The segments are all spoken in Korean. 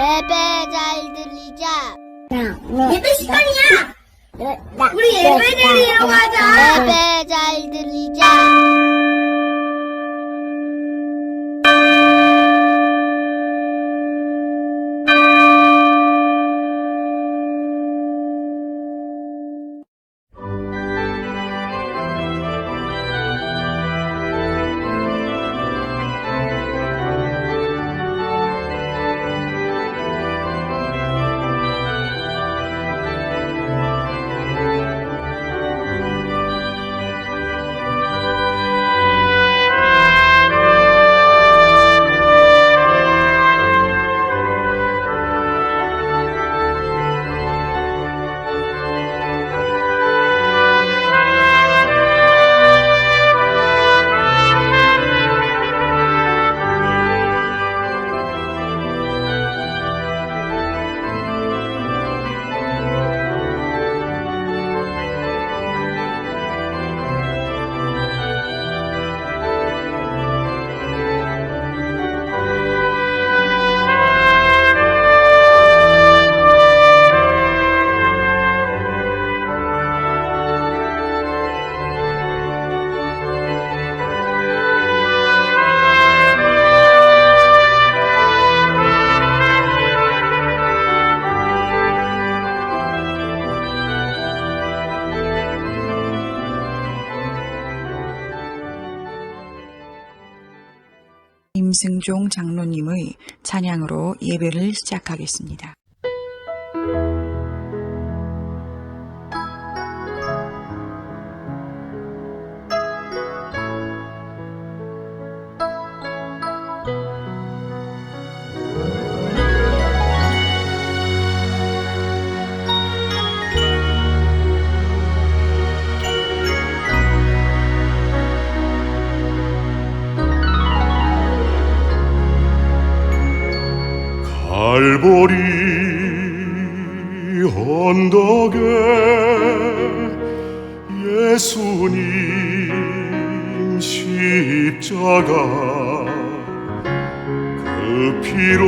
예배 잘 들리자. 예배 시간이야. 우리 예배 드리러 가자. 예배 잘 들리자. 임승종 장로님의 찬양으로 예배를 시작하겠습니다. 갈보리 언덕에 예수님 십자가 그 피로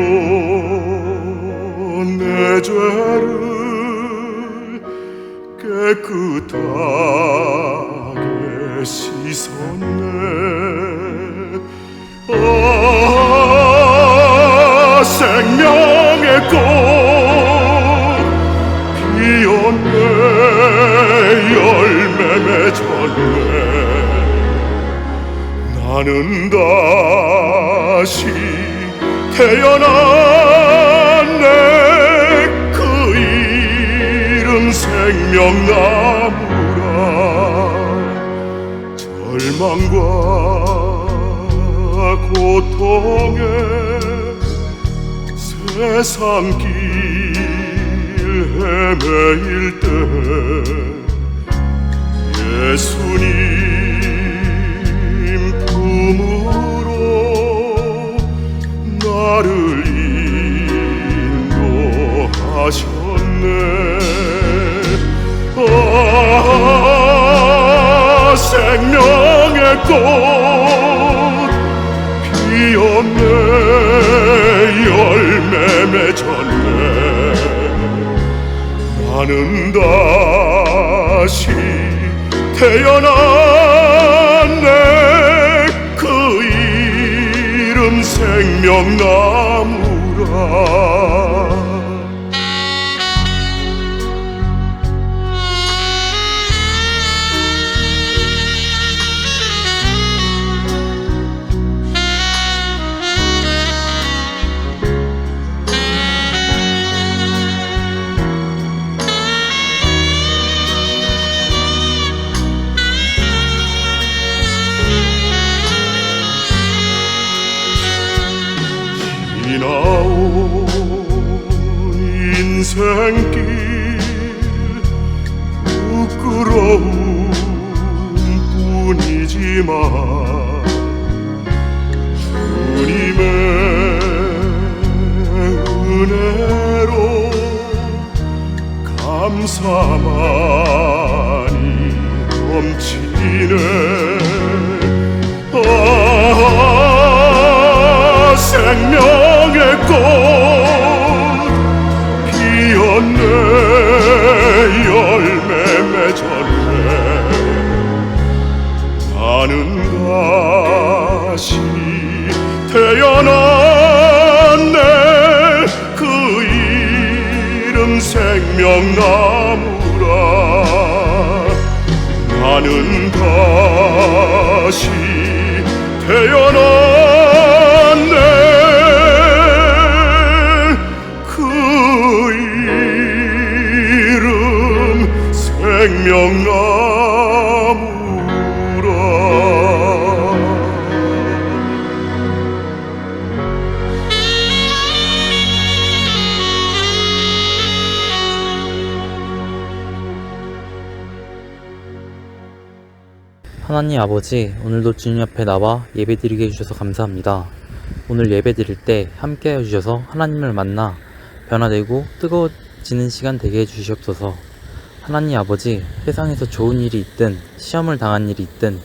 내 죄를 깨끗하게 씻었네. 생명의 꽃 피었네. 열매 맺었네. 나는 다시 태어났네. 그 이름 생명나무라. 절망과 고통에 세상 길 헤매일 때 예수님 품으로 나를 인도하셨네. 생명의 꽃 피었네. 열매 맺었네. 나는 다시 태어났네. 그 이름 생명나무라. 지나온 인생길 부끄러운 뿐이지만 주님의 은혜로 감사만이 넘치네. 생명의 꽃 내 열매 맺었네. 나는 다시 태어났네. 그 이름 생명나무라. 나는 다시 태어났네. 그 이름 생명나무라. 하나님 아버지, 오늘도 주님 앞에 나와 예배드리게 해주셔서 감사합니다. 오늘 예배드릴 때 함께하여 주셔서 하나님을 만나 변화되고 뜨거워지는 시간 되게 해주시옵소서. 하나님 아버지, 세상에서 좋은 일이 있든 시험을 당한 일이 있든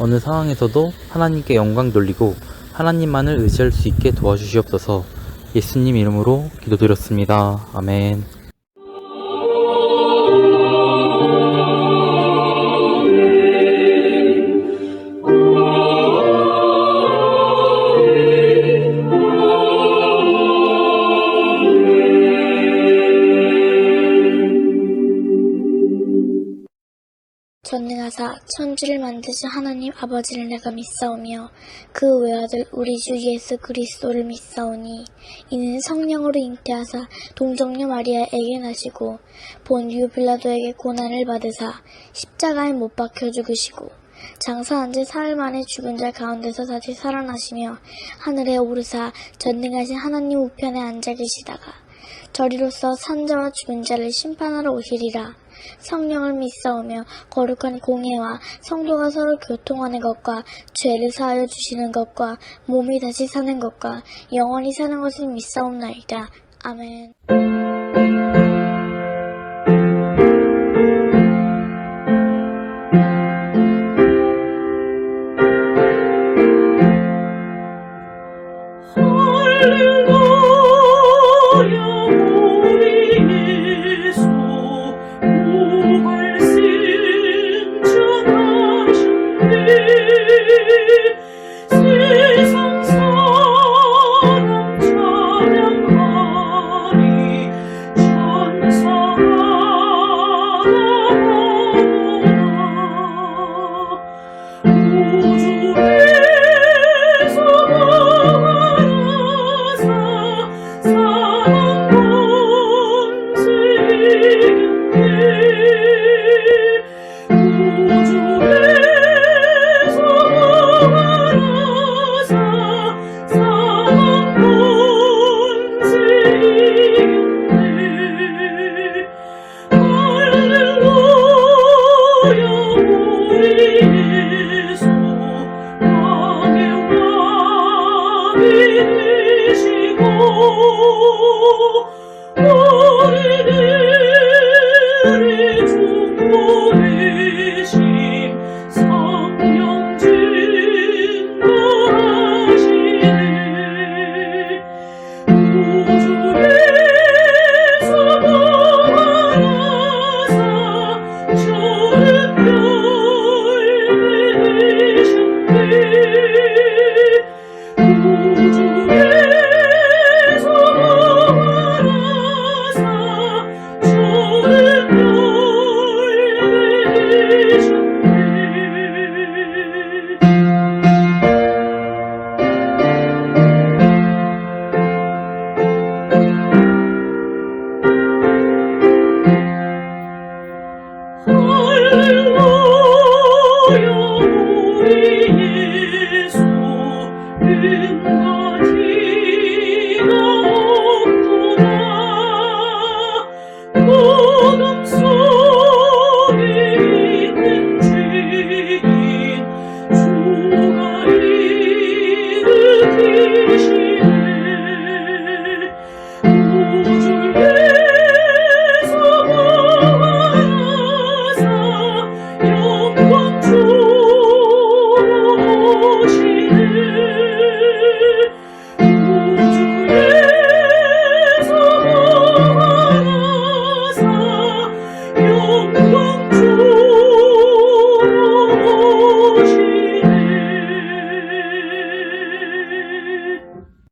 어느 상황에서도 하나님께 영광 돌리고 하나님만을 의지할 수 있게 도와주시옵소서. 예수님 이름으로 기도드렸습니다. 아멘. 전능하사 천지를 만드신 하나님 아버지를 내가 믿사오며 그 외아들 우리 주 예수 그리스도를 믿사오니 이는 성령으로 잉태하사 동정녀 마리아에게 나시고 본디오 빌라도에게 고난을 받으사 십자가에 못 박혀 죽으시고 장사한 지 사흘 만에 죽은 자 가운데서 다시 살아나시며 하늘에 오르사 전능하신 하나님 우편에 앉아 계시다가 저리로서 산자와 죽은 자를 심판하러 오시리라. 성령을 믿사오며 거룩한 공예와 성도가 서로 교통하는 것과 죄를 사하여 주시는 것과 몸이 다시 사는 것과 영원히 사는 것을 믿사옵나이다. 아멘. 세상 사람 찬양하리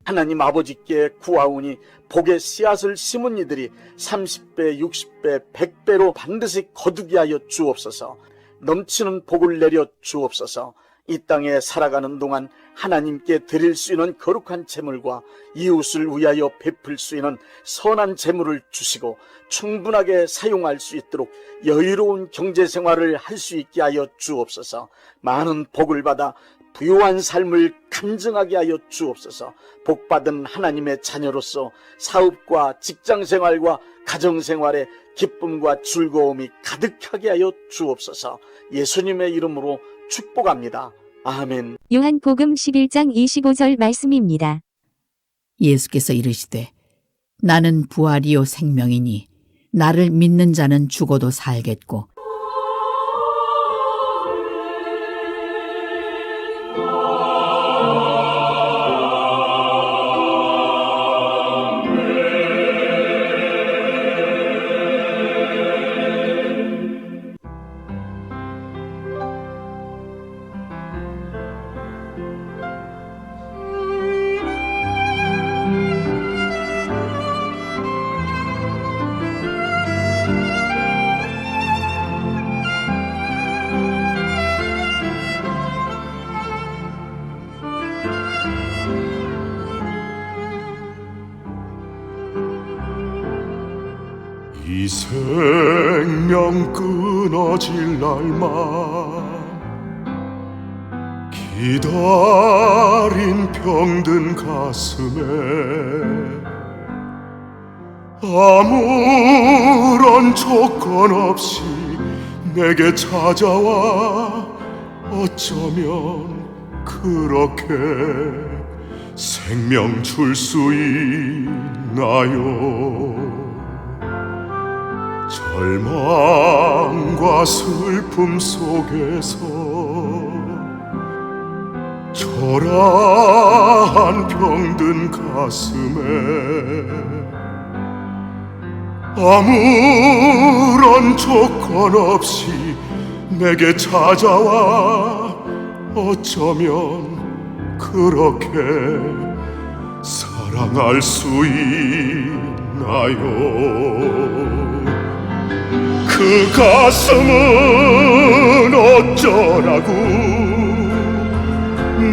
하나님 아버지께 구하오니 복의 씨앗을 심은 이들이 30배, 60배, 100배로 반드시 거두게 하여 주옵소서. 넘치는 복을 내려 주옵소서. 이 땅에 살아가는 동안 하나님께 드릴 수 있는 거룩한 재물과 이웃을 위하여 베풀 수 있는 선한 재물을 주시고 충분하게 사용할 수 있도록 여유로운 경제생활을 할 수 있게 하여 주옵소서. 많은 복을 받아 부유한 삶을 간증하게 하여 주옵소서. 복받은 하나님의 자녀로서 사업과 직장생활과 가정생활에 기쁨과 즐거움이 가득하게 하여 주옵소서. 예수님의 이름으로 축복합니다. 아멘. 요한복음 11장 25절 말씀입니다. 예수께서 이르시되 나는 부활이요 생명이니 나를 믿는 자는 죽어도 살겠고 이 생명 끊어질 날만 기다린 병든 가슴에 아무런 조건 없이 내게 찾아와 어쩌면 그렇게 생명 줄 수 있나요? 절망과 슬픔 속에서 초라한 병든 가슴에 아무런 조건 없이 내게 찾아와 어쩌면 그렇게 사랑할 수 있나요? 그 가슴은 어쩌라고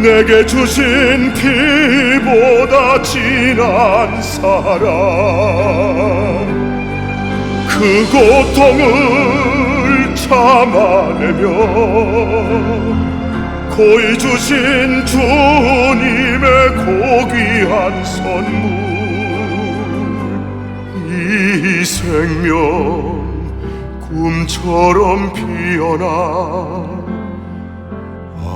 내게 주신 피보다 진한 사랑 그 고통을 참아내며 고이 주신 주님의 고귀한 선물 이 생명 꿈처럼 피어나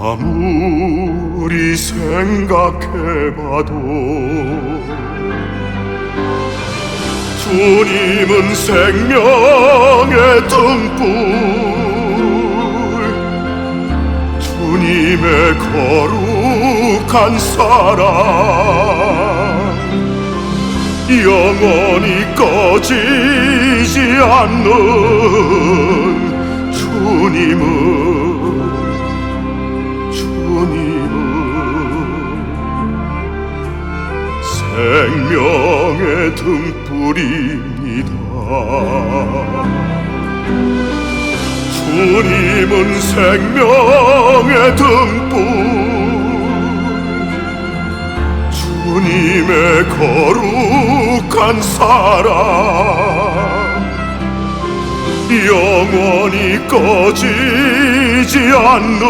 아무리 생각해봐도 주님은 생명의 등불 주님의 거룩한 사랑 영원히 꺼지지 않는 주님은 생명의 등불입니다. 주님은 생명의 등불 주님의 거룩한 사랑 영원히 꺼지지 않는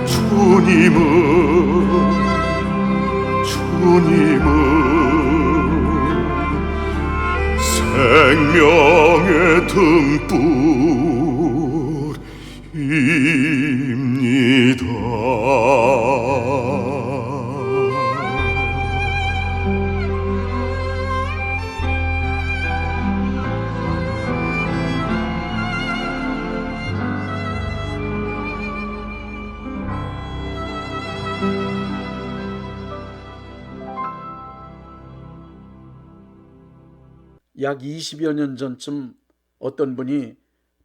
주님은 생명의 등불입니다. 약 20여 년 전쯤 어떤 분이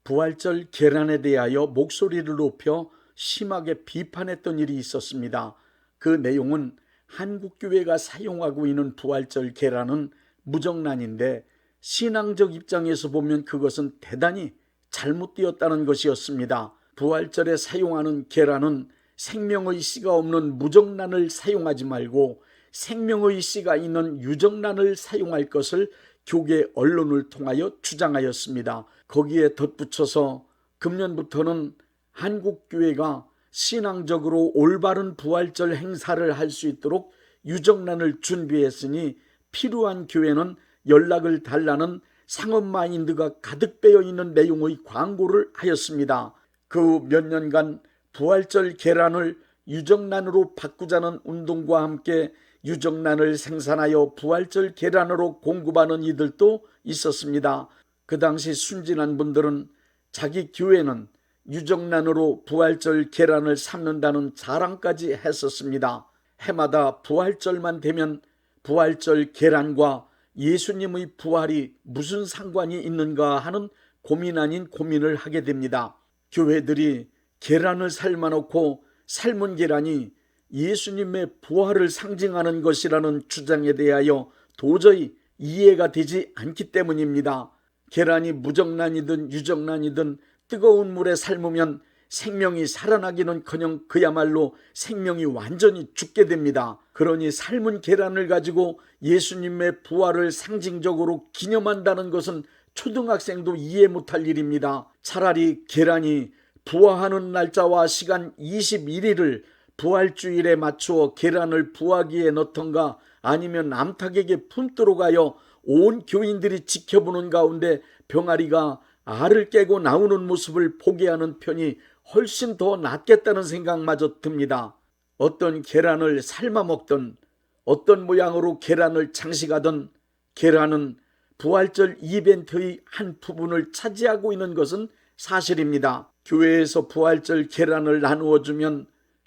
부활절 계란에 대하여 목소리를 높여 심하게 비판했던 일이 있었습니다. 그 내용은 한국교회가 사용하고 있는 부활절 계란은 무정란인데 신앙적 입장에서 보면 그것은 대단히 잘못되었다는 것이었습니다. 부활절에 사용하는 계란은 생명의 씨가 없는 무정란을 사용하지 말고 생명의 씨가 있는 유정란을 사용할 것을 교계 언론을 통하여 주장하였습니다. 거기에 덧붙여서 금년부터는 한국교회가 신앙적으로 올바른 부활절 행사를 할 수 있도록 유정란을 준비했으니 필요한 교회는 연락을 달라는 상업 마인드가 가득 배어 있는 내용의 광고를 하였습니다. 그 몇 년간 부활절 계란을 유정란으로 바꾸자는 운동과 함께 유정란을 생산하여 부활절 계란으로 공급하는 이들도 있었습니다. 그 당시 순진한 분들은 자기 교회는 유정란으로 부활절 계란을 삶는다는 자랑까지 했었습니다. 해마다 부활절만 되면 부활절 계란과 예수님의 부활이 무슨 상관이 있는가 하는 고민 아닌 고민을 하게 됩니다. 교회들이 계란을 삶아놓고 삶은 계란이 예수님의 부활을 상징하는 것이라는 주장에 대하여 도저히 이해가 되지 않기 때문입니다. 계란이 무정란이든 유정란이든 뜨거운 물에 삶으면 생명이 살아나기는커녕 그야말로 생명이 완전히 죽게 됩니다. 그러니 삶은 계란을 가지고 예수님의 부활을 상징적으로 기념한다는 것은 초등학생도 이해 못할 일입니다. 차라리 계란이 부화하는 날짜와 시간 21일을 부활주일에 맞추어 계란을 부화기에 넣던가 아니면 암탉에게 품도록 하여 온 교인들이 지켜보는 가운데 병아리가 알을 깨고 나오는 모습을 보게 하는 편이 훨씬 더 낫겠다는 생각마저 듭니다. 어떤 계란을 삶아 먹든 어떤 모양으로 계란을 장식하든 계란은 부활절 이벤트의 한 부분을 차지하고 있는 것은 사실입니다. 교회에서 부활절 계란을 나누어 주면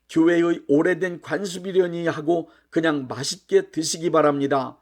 교회의 오래된 관습이려니 하고 그냥 맛있게 드시기 바랍니다.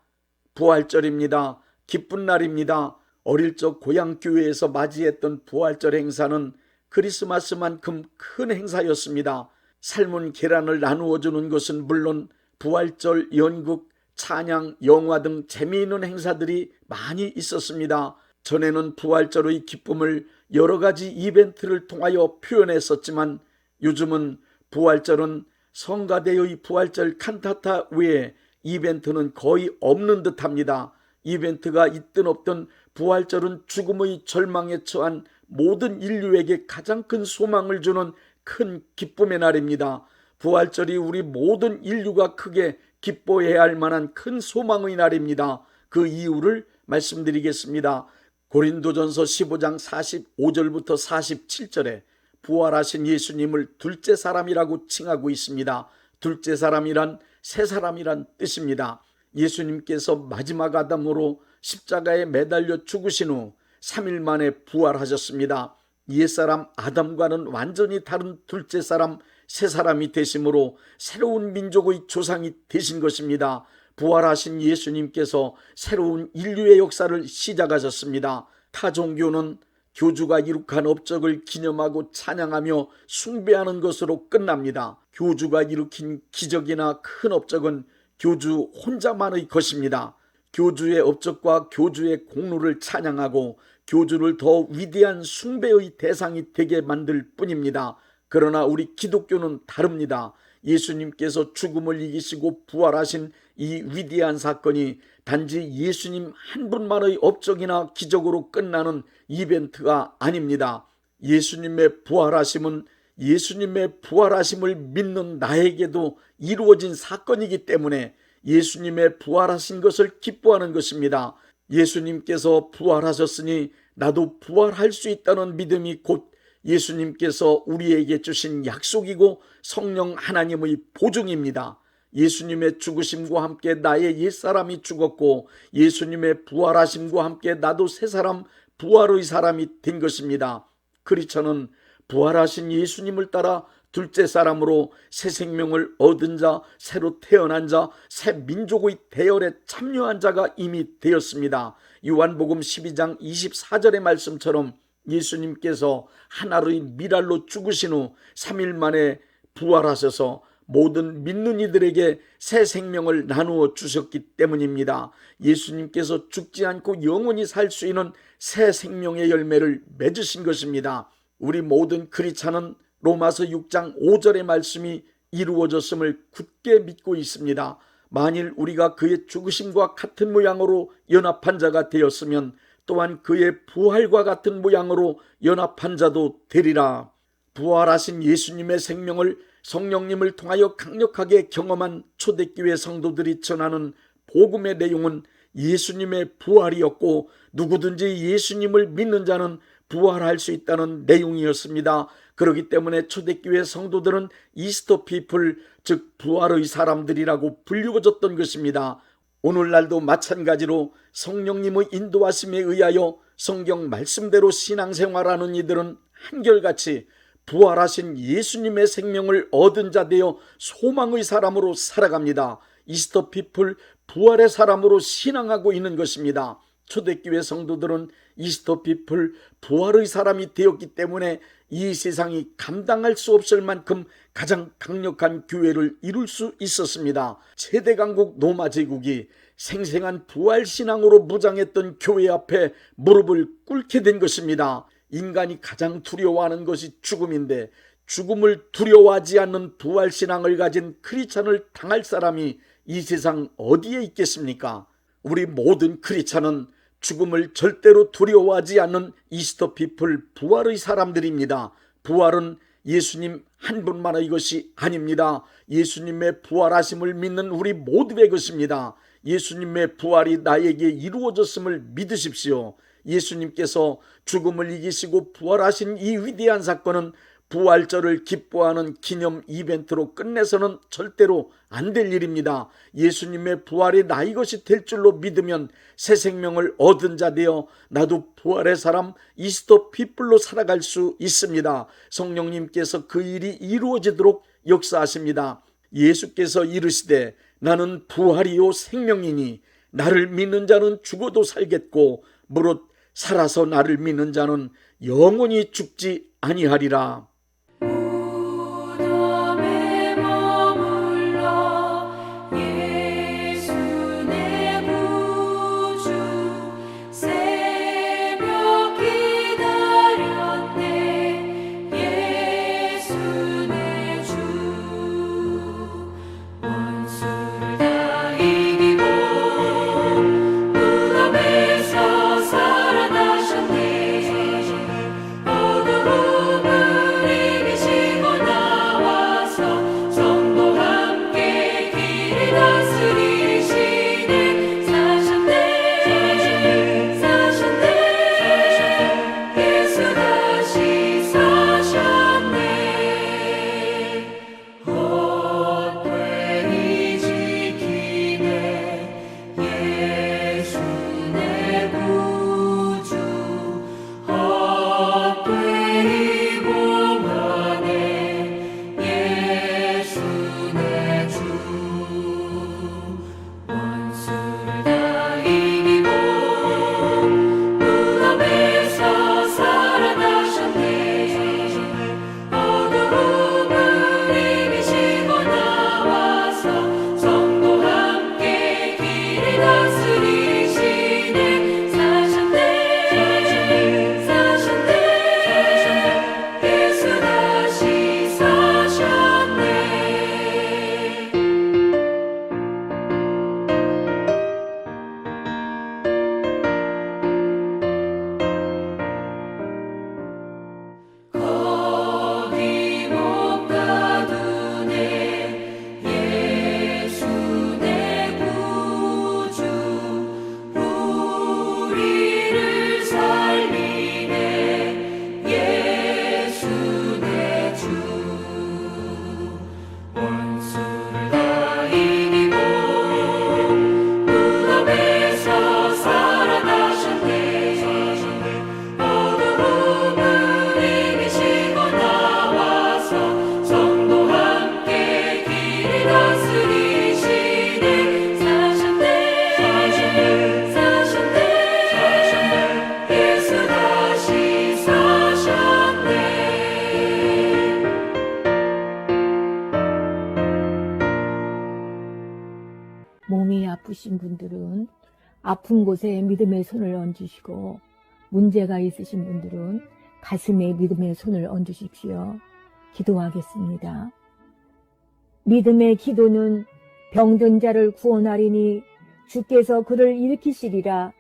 부활절입니다. 기쁜 날입니다. 어릴 적 고향교회에서 맞이했던 부활절 행사는 크리스마스만큼 큰 행사였습니다. 삶은 계란을 나누어 주는 것은 물론 부활절 연극, 찬양, 영화 등 재미있는 행사들이 많이 있었습니다. 전에는 부활절의 기쁨을 여러 가지 이벤트를 통하여 표현했었지만 요즘은 부활절은 성가대의 부활절 칸타타 외에 이벤트는 거의 없는 듯합니다. 이벤트가 있든 없든 부활절은 죽음의 절망에 처한 모든 인류에게 가장 큰 소망을 주는 큰 기쁨의 날입니다. 부활절이 우리 모든 인류가 크게 기뻐해야 할 만한 큰 소망의 날입니다. 그 이유를 말씀드리겠습니다. 고린도전서 15장 45절부터 47절에 부활하신 예수님을 둘째 사람이라고 칭하고 있습니다. 둘째 사람이란 새 사람이란 뜻입니다. 예수님께서 마지막 아담으로 십자가에 매달려 죽으신 후 3일 만에 부활하셨습니다. 옛사람 아담과는 완전히 다른 둘째 사람 새 사람이 되심으로 새로운 민족의 조상이 되신 것입니다. 부활하신 예수님께서 새로운 인류의 역사를 시작하셨습니다. 타 종교는 교주가 이룩한 업적을 기념하고 찬양하며 숭배하는 것으로 끝납니다. 교주가 일으킨 기적이나 큰 업적은 교주 혼자만의 것입니다. 교주의 업적과 교주의 공로를 찬양하고 교주를 더 위대한 숭배의 대상이 되게 만들 뿐입니다. 그러나 우리 기독교는 다릅니다. 예수님께서 죽음을 이기시고 부활하신 이 위대한 사건이 단지 예수님 한 분만의 업적이나 기적으로 끝나는 이벤트가 아닙니다. 예수님의 부활하심은 예수님의 부활하심을 믿는 나에게도 이루어진 사건이기 때문에 예수님의 부활하신 것을 기뻐하는 것입니다. 예수님께서 부활하셨으니 나도 부활할 수 있다는 믿음이 곧 예수님께서 우리에게 주신 약속이고 성령 하나님의 보증입니다. 예수님의 죽으심과 함께 나의 옛사람이 죽었고 예수님의 부활하심과 함께 나도 새사람 부활의 사람이 된 것입니다. 크리스천은 부활하신 예수님을 따라 둘째 사람으로 새 생명을 얻은 자, 새로 태어난 자, 새 민족의 대열에 참여한 자가 이미 되었습니다. 요한복음 12장 24절의 말씀처럼 예수님께서 하나의 미랄로 죽으신 후 3일 만에 부활하셔서 모든 믿는 이들에게 새 생명을 나누어 주셨기 때문입니다. 예수님께서 죽지 않고 영원히 살 수 있는 새 생명의 열매를 맺으신 것입니다. 우리 모든 크리스찬은 로마서 6장 5절의 말씀이 이루어졌음을 굳게 믿고 있습니다. 만일 우리가 그의 죽으심과 같은 모양으로 연합한 자가 되었으면 또한 그의 부활과 같은 모양으로 연합한 자도 되리라. 부활하신 예수님의 생명을 성령님을 통하여 강력하게 경험한 초대교회 성도들이 전하는 복음의 내용은 예수님의 부활이었고 누구든지 예수님을 믿는 자는 부활할 수 있다는 내용이었습니다. 그렇기 때문에 초대교회 성도들은 이스터 피플, 즉 부활의 사람들이라고 불리워졌던 것입니다. 오늘날도 마찬가지로 성령님의 인도하심에 의하여 성경 말씀대로 신앙생활하는 이들은 한결같이 부활하신 예수님의 생명을 얻은 자 되어 소망의 사람으로 살아갑니다. 이스터 피플, 부활의 사람으로 신앙하고 있는 것입니다. 초대교회 성도들은 이스터 피플, 부활의 사람이 되었기 때문에 이 세상이 감당할 수 없을 만큼 가장 강력한 교회를 이룰 수 있었습니다. 최대강국 로마 제국이 생생한 부활신앙으로 무장했던 교회 앞에 무릎을 꿇게 된 것입니다. 인간이 가장 두려워하는 것이 죽음인데 죽음을 두려워하지 않는 부활신앙을 가진 크리스찬을 당할 사람이 이 세상 어디에 있겠습니까? 우리 모든 크리스찬은 죽음을 절대로 두려워하지 않는 이스터 피플, 부활의 사람들입니다. 부활은 예수님 한 분만의 것이 아닙니다. 예수님의 부활하심을 믿는 우리 모두의 것입니다. 예수님의 부활이 나에게 이루어졌음을 믿으십시오. 예수님께서 죽음을 이기시고 부활하신 이 위대한 사건은 부활절을 기뻐하는 기념 이벤트로 끝내서는 절대로 안 될 일입니다. 예수님의 부활이 나의 것이 될 줄로 믿으면 새 생명을 얻은 자 되어 나도 부활의 사람 이스터 피플로 살아갈 수 있습니다. 성령님께서 그 일이 이루어지도록 역사하십니다. 예수께서 이르시되 나는 부활이요 생명이니 나를 믿는 자는 죽어도 살겠고 무릇 살아서 나를 믿는 자는 영원히 죽지 아니하리라. 아프신 분들은 아픈 곳에 믿음의 손을 얹으시고, 문제가 있으신 분들은 가슴에 믿음의 손을 얹으십시오. 기도하겠습니다. 믿음의 기도는 병든 자를 구원하리니 주께서 그를 일으키시리라.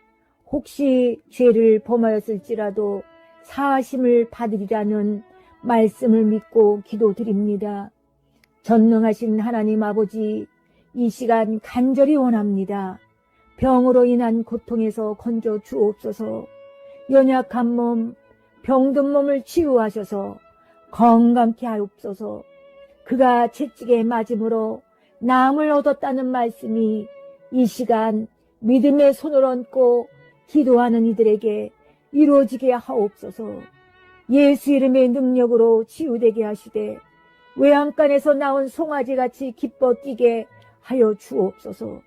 혹시 죄를 범하였을지라도 사하심을 받으리라는 말씀을 믿고 기도드립니다. 전능하신 하나님 아버지, 이 시간 간절히 원합니다. 병으로 인한 고통에서 건져 주옵소서. 연약한 몸, 병든 몸을 치유하셔서 건강케 하옵소서. 그가 채찍에 맞음으로 나음을 얻었다는 말씀이 이 시간 믿음의 손을 얹고 기도하는 이들에게 이루어지게 하옵소서. 예수 이름의 능력으로 치유되게 하시되 외양간에서 나온 송아지같이 기뻐 뛰게 하여 주옵소서.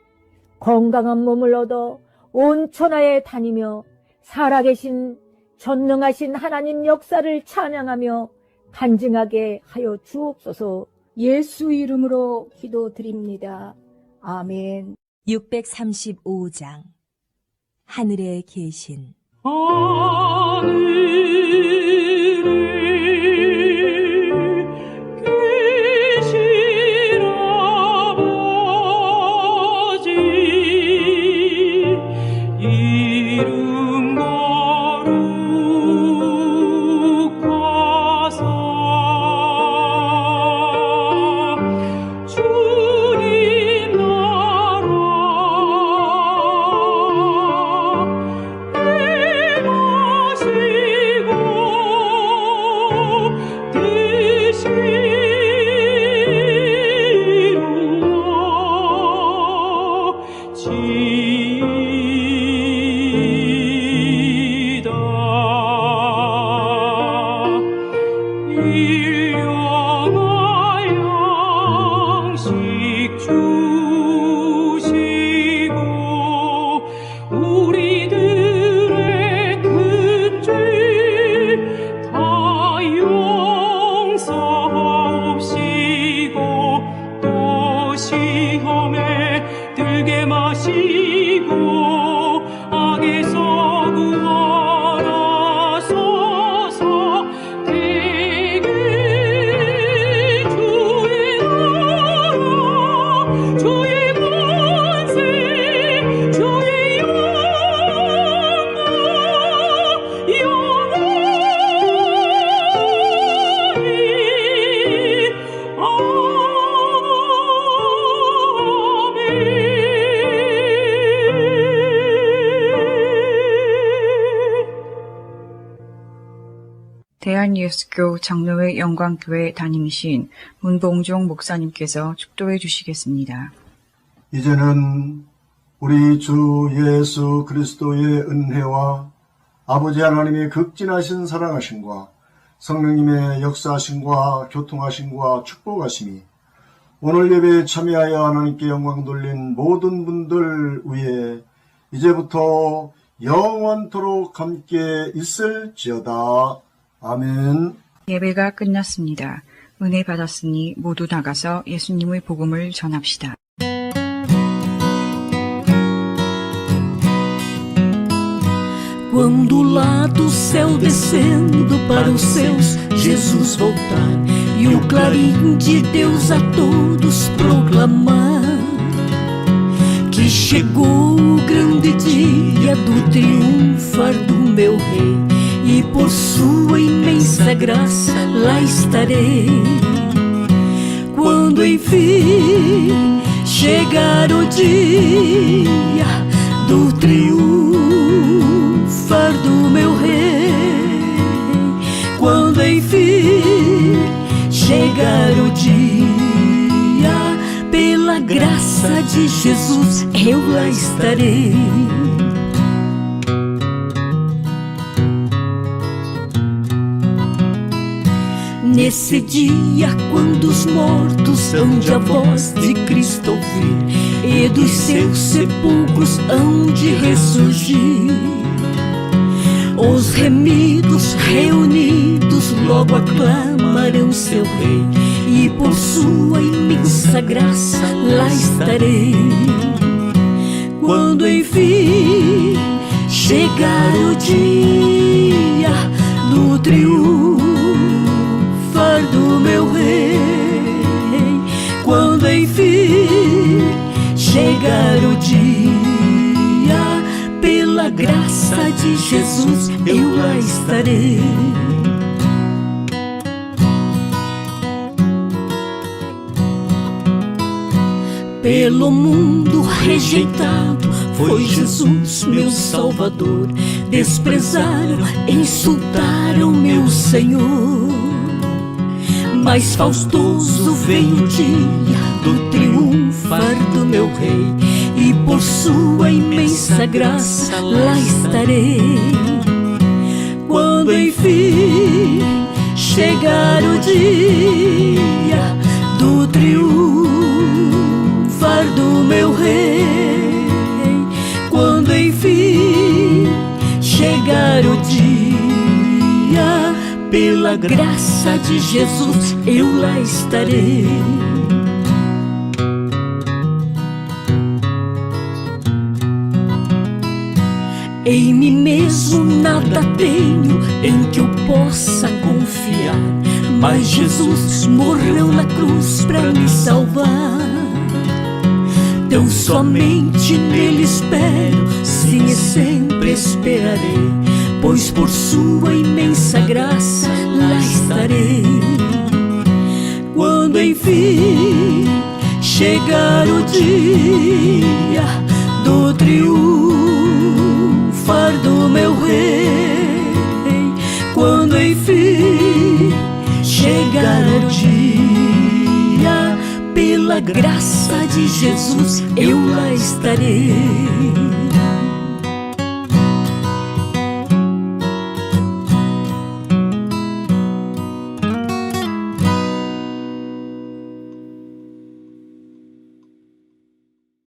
건강한 몸을 얻어 온 천하에 다니며 살아계신 전능하신 하나님 역사를 찬양하며 간증하게 하여 주옵소서. 예수 이름으로 기도드립니다. 아멘. 635장 하늘에 계신 대한예수교 장로회 영광교회 담임이신 문봉종 목사님께서 축도해 주시겠습니다. 이제는 우리 주 예수 그리스도의 은혜와 아버지 하나님의 극진하신 사랑하심과 성령님의 역사하심과 교통하심과 축복하심이 오늘 예배에 참여하여 하나님께 영광 돌린 모든 분들 위에 이제부터 영원토록 함께 있을지어다. 아멘. 예배가 끝났습니다. 은혜 받았으니 modo 나가서 예수님의 복음을 전합시다. Quando lá do céu descendo para os céus Jesus voltar e o clarim de Deus a todos proclamar que chegou o grande dia do triunfar do meu rei e por sua imensa graça lá estarei. Quando enfim chegar o dia do triunfar do meu rei, quando enfim chegar o dia, pela graça de Jesus eu lá estarei. Nesse dia, quando os mortos hão de a voz de Cristo ouvir e dos seus sepulcros hão de ressurgir, os remidos reunidos logo aclamarão seu rei e por sua imensa graça lá estarei. Quando enfim chegar o dia do triunfar do meu rei, quando enfim chegar o dia, pela graça de Jesus eu lá estarei. Pelo mundo rejeitado, foi Jesus meu Salvador. Desprezaram, insultaram meu Senhor. Mas faustoso vem o dia do triunfar do meu Rei, e por sua imensa graça lá estarei. Quando enfim chegar o dia do triunfar do meu Rei, quando enfim chegar o dia, pela graça de Jesus eu lá estarei. Em mim mesmo nada tenho em que eu possa confiar, mas Jesus morreu na cruz pra me salvar. Tão somente nele espero, sim, e sempre esperarei, pois por sua imensa graça lá estarei. Quando enfim chegar o dia do triunfar do meu Rei, quando enfim chegar o dia, pela graça de Jesus eu lá estarei.